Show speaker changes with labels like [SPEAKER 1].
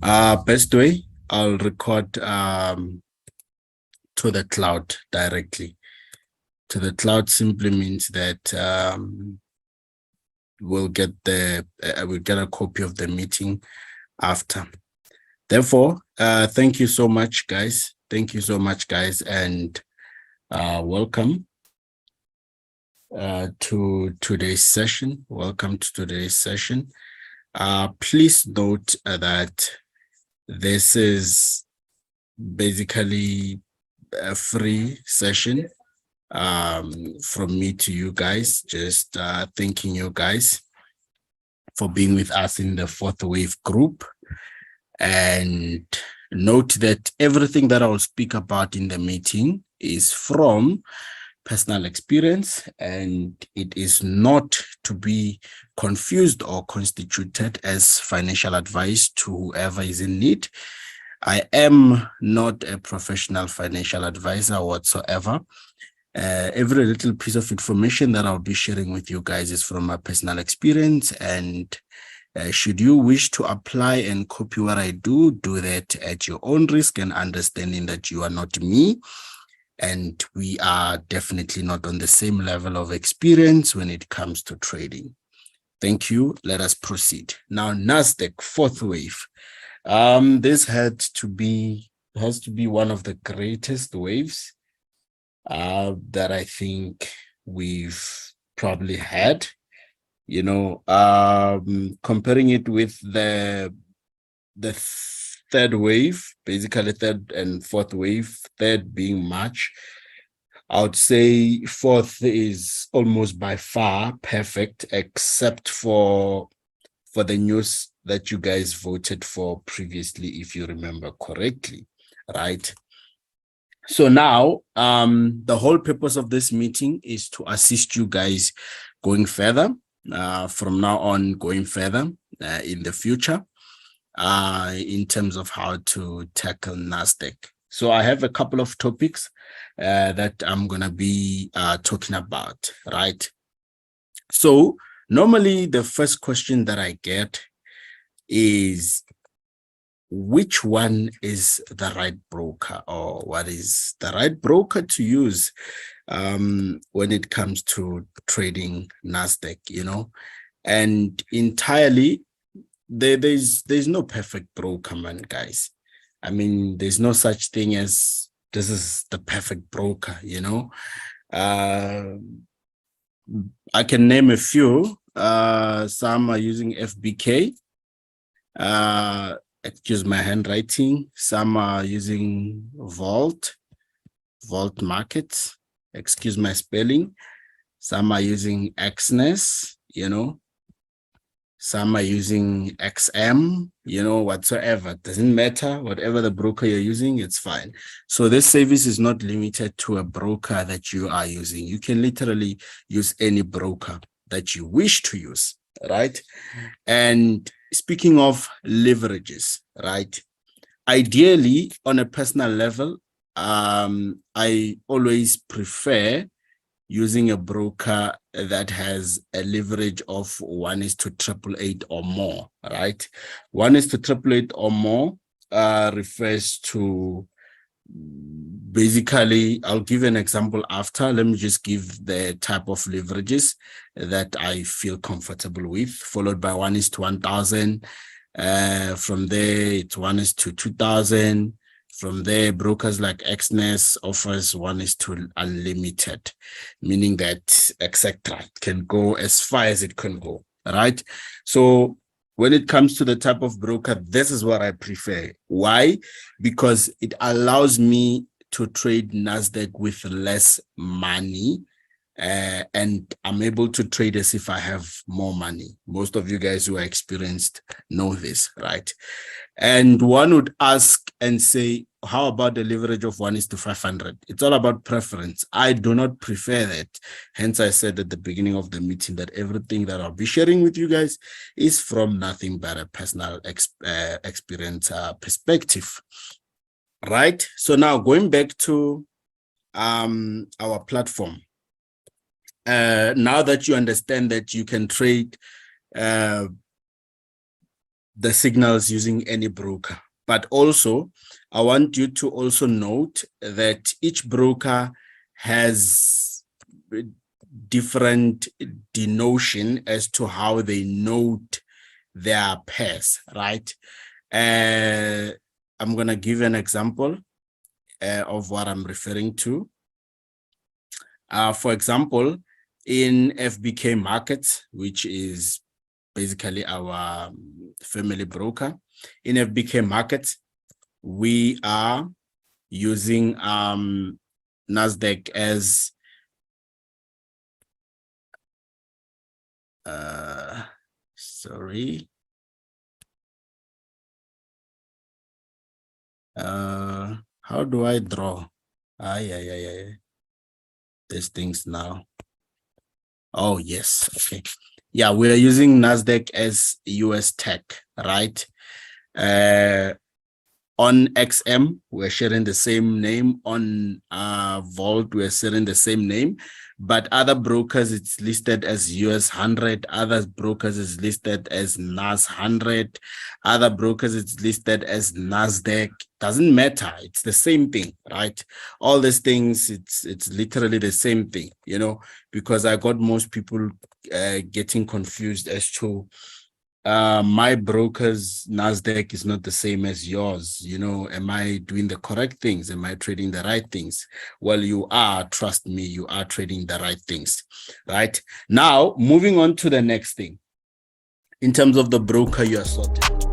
[SPEAKER 1] Best way, I'll record to the cloud directly. To the cloud simply means that we'll get a copy of the meeting after. Therefore, thank you so much, guys. Thank you so much, guys, and welcome to today's session. Welcome to today's session. Please note that this is basically a free session from me to you guys. Just thanking you guys for being with us in the Fourth Wave group. And note that everything that I'll speak about in the meeting is from personal experience, and it is not to be confused or constituted as financial advice to whoever is in need. I am not a professional financial advisor whatsoever. Every little piece of information that I'll be sharing with you guys is from my personal experience, and should you wish to apply and copy what I do, do that at your own risk and understanding that you are not me, and we are definitely not on the same level of experience when it comes to trading. Thank you. Let us proceed. Now, Nasdaq, fourth wave. This has to be one of the greatest waves that I think we've probably had. You know, comparing it with the third wave, basically third and fourth wave, third being March, I would say fourth is almost by far perfect, except for the news that you guys voted for previously, if you remember correctly, right? So now, the whole purpose of this meeting is to assist you guys going further, from now on, going further in the future, in terms of how to tackle Nasdaq. So I have a couple of topics that I'm going to be talking about, right? So normally the first question that I get is, which one is the right broker, or what is the right broker to use when it comes to trading Nasdaq, you know? And entirely, there's no perfect broker, man, guys. I mean, there's no such thing as this is the perfect broker, you know? I can name a few. Some are using FBK. Excuse my handwriting. Some are using Vault Markets. Excuse my spelling. Some are using XNES, you know. Some are using XM, you know, whatsoever. Doesn't matter. Whatever the broker you're using, it's fine. So this service is not limited to a broker that you are using. You can literally use any broker that you wish to use, right? And speaking of leverages, right? Ideally, on a personal level, I always prefer using a broker that has a leverage of 1:888 or more, right? 1:888 or more refers to, basically, I'll give an example after. Let me just give the type of leverages that I feel comfortable with, followed by 1:1000. From there, it's 1:2000. From there, brokers like XNES offers 1:unlimited, meaning that etc. can go as far as it can go, right? So when it comes to the type of broker, this is what I prefer. Why? Because it allows me to trade Nasdaq with less money, and I'm able to trade as if I have more money. Most of you guys who are experienced know this, right? And one would ask and say, how about the leverage of 1:500? It's all about preference. I do not prefer that. Hence, I said at the beginning of the meeting that everything that I'll be sharing with you guys is from nothing but a personal experience perspective, right? So now going back to our platform. Now that you understand that you can trade the signals using any broker. But also, I want you to also note that each broker has different denotion as to how they note their pairs, right? I'm going to give an example of what I'm referring to. For example, in FBK Markets, which is basically our family broker, in FBK Markets, we are using Nasdaq as sorry. How do I draw? Yeah. These things now. Oh, yes. Okay. Yeah, we are using Nasdaq as US tech, right? On XM, we're sharing the same name. On Vault, we're sharing the same name. But other brokers, it's listed as US 100. Other brokers is listed as NAS 100. Other brokers, it's listed as Nasdaq. Doesn't matter. It's the same thing, right? All these things, it's literally the same thing, you know, because I got most people getting confused as to my broker's Nasdaq is not the same as yours. You know, am I doing the correct things? Am I trading the right things? Well, you are, trust me, you are trading the right things, right? Now, moving on to the next thing. In terms of the broker you are sorted.